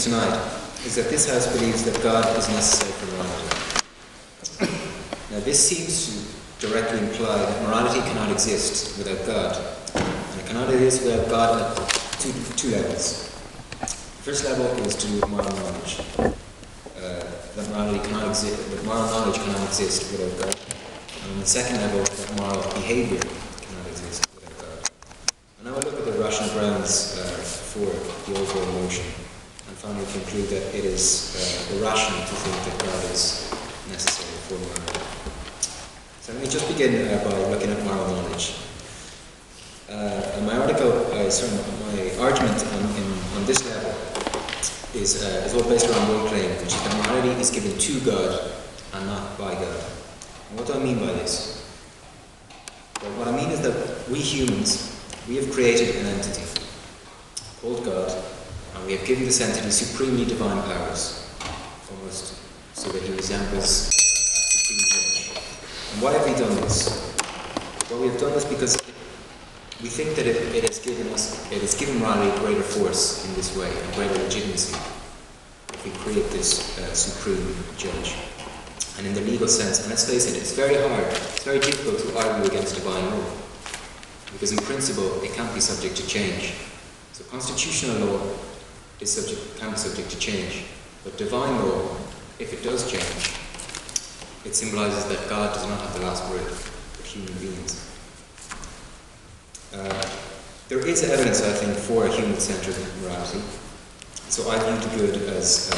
tonight is that this house believes that God is necessary for morality. Now this seems to directly imply that morality cannot exist without God. And it cannot exist without God at two levels. The first level is to do with moral knowledge. That morality cannot exist, that moral knowledge cannot exist without God. And on the second level, that moral behaviour cannot exist without God. And now we'll look at the rational grounds for the overall notion, and finally conclude that it is irrational to think that God is necessary for morality. So let me just begin by looking at moral knowledge. My argument on this level is all based around one claim, which is that morality is given to God and not by God. And what do I mean by this? Well, what I mean is that we humans, we have created an entity called God, and we have given this entity supremely divine powers, almost so that he resembles a supreme judge. And why have we done this? Well, we have done this because we think that it has given morality greater force in this way, and greater legitimacy, if we create this supreme judge. And in the legal sense, and let's face it, it's very hard, it's very difficult to argue against divine law, because in principle it can't be subject to change. So constitutional law can be subject to change, but divine law, if it does change, it symbolizes that God does not have the last word for human beings. There is evidence, I think, for a human-centered morality. So I view the good as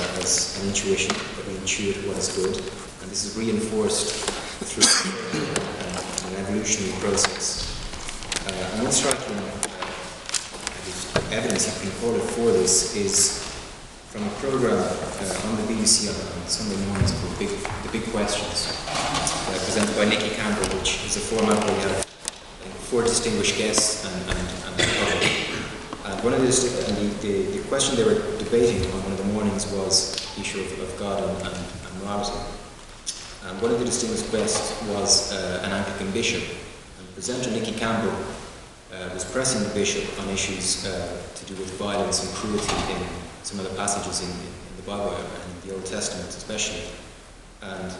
an intuition, that we intuit what is good, and this is reinforced through an evolutionary process. And one striking evidence, you can call it, for this is from a program on the BBC on Sunday mornings called The Big Questions, presented by Nicky Campbell, which is a format where we have 4 distinguished guests and the public. And one of the question they were debating on one of the mornings was the issue of God and morality. And one of the distinguished guests was an Anglican bishop. And the presenter, Nicky Campbell, was pressing the bishop on issues to do with violence and cruelty in some of the passages in the Bible and in the Old Testament especially. And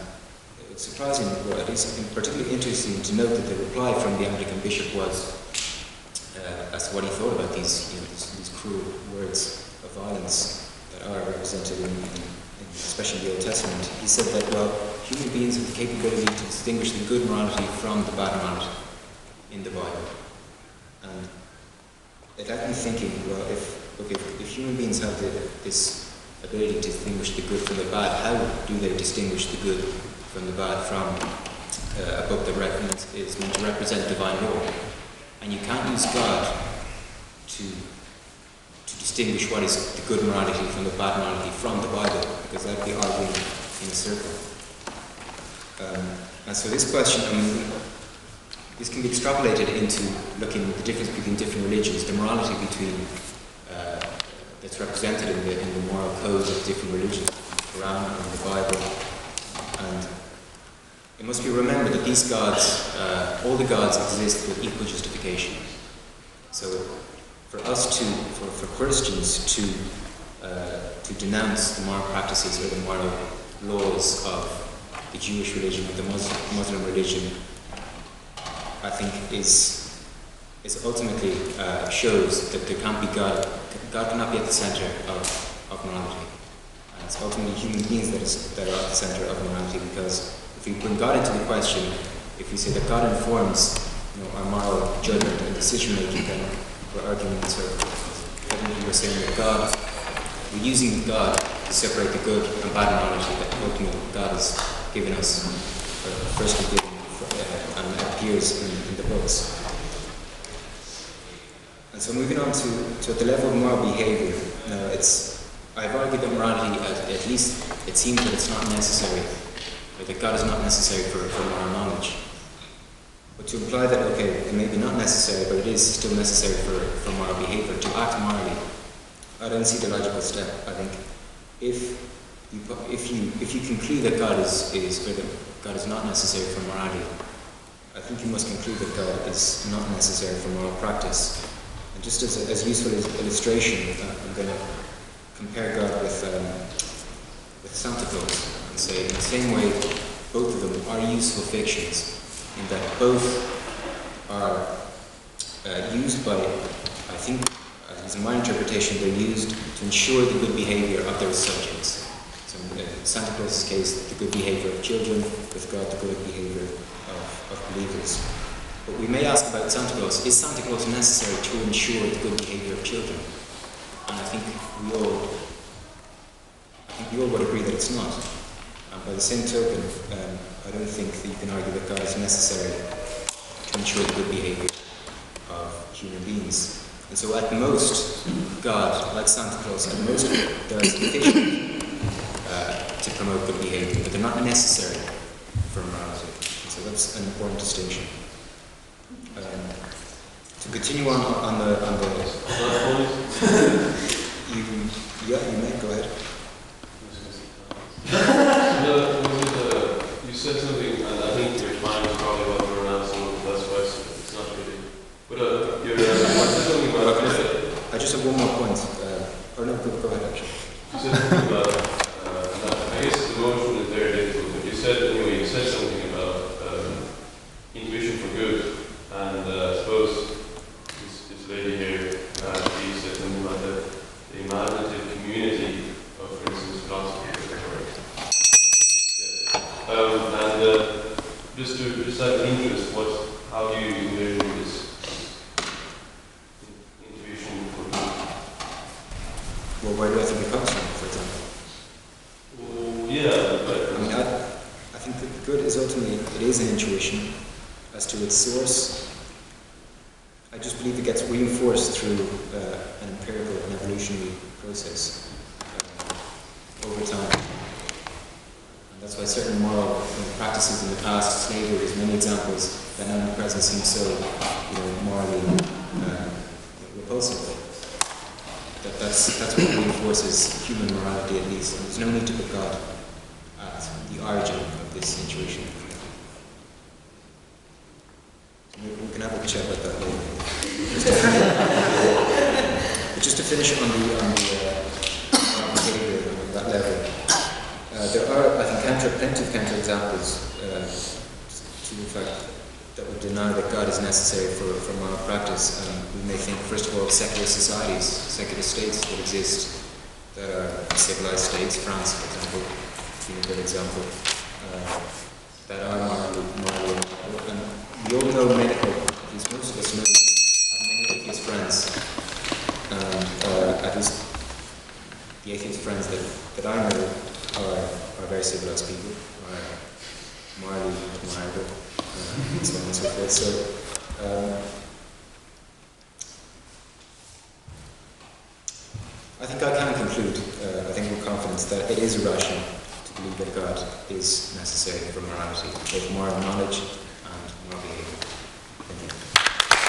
it's surprising, or at least something particularly interesting to note, that the reply from the Anglican bishop was as to what he thought about these cruel words of violence that are represented in especially the Old Testament. He said that, well, human beings have the capability to distinguish the good morality from the bad morality in the Bible. And it left me thinking, well, if human beings have this ability to distinguish the good from the bad, how do they distinguish the good from the bad from a book that is meant to represent divine law? And you can't use God to distinguish what is the good morality from the bad morality from the Bible, because that would be arguing in a circle. And so this question, this can be extrapolated into looking at the difference between different religions, the morality between that's represented in the moral codes of different religions, the Quran and the Bible. And it must be remembered that these gods, all the gods exist with equal justification. So for Christians to denounce the moral practices or the moral laws of the Jewish religion or the Muslim religion, I think is ultimately shows that there can't be God cannot be at the center of morality. And it's ultimately human beings that are at the center of morality, because if we bring God into the question, if we say that God informs our moral judgment and decision making, then we're arguing in circles. Evidently we're saying that we're using God to separate the good and bad morality that ultimately God has given us, or firstly given, and appears in the books. And so moving on to the level of moral behaviour. Now I've argued that morality, at least it seems that it's not necessary, or that God is not necessary for moral knowledge. But to imply that, okay, it may be not necessary, but it is still necessary for moral behaviour, to act morally, I don't see the logical step. I think if you conclude that God is not necessary for morality, I think you must conclude that God is not necessary for moral practice. And just as useful as illustration, I'm going to compare God with Santa Claus and say, in the same way, both of them are useful fictions, in that both are used by, I think, at least in my interpretation, they're used to ensure the good behavior of their subjects. So in Santa Claus's case, the good behavior of children, with God, the good behavior of believers. But we may ask about Santa Claus. Is Santa Claus necessary to ensure the good behavior of children? And I think we all would agree that it's not. And by the same token, I don't think that you can argue that God is necessary to ensure the good behavior of human beings. And so at most, God, like Santa Claus, at most they're sufficient to promote good behavior, but they're not necessary for morality. And so that's an important distinction. To continue on the you may go ahead. You said something, and I think your mind is probably about to run out, so that's why it's not really. But you said something about. I just have one more point. Or no, go ahead actually. You said something about. I guess the motion is very difficult. But you said something about intuition for good, and I suppose this lady here, she said something about the imaginative community of, for instance, philosophy. And just out of interest, how do you envision this intuition for good? Well, where do I think it comes from, for example? Well, yeah, but I mean, I think that good is ultimately, it is an intuition. As to its source, I just believe it gets reinforced through an empirical and evolutionary process over time. That's why certain moral practices in the past, slavery, there's many examples that now in the present seem so, morally repulsive. That's what reinforces human morality, at least. And there's no need to put God at the origin of this intuition. We can have a chat about that later. But just to finish on the behavior on that level. There are, I think, plenty of counter-examples to the fact that would deny that God is necessary for moral practice. We may think, first of all, of secular societies, secular states that exist, that are civilized states. France, for example, being a good example, that are morally immoral. And we all know many, at least most of us know, have many atheist friends. At least the atheist friends that I know are very civilized people, are morally admirable, and so on and so forth. So, I think I can conclude, I think with confidence, that it is irrational to believe that God is necessary for morality, both moral knowledge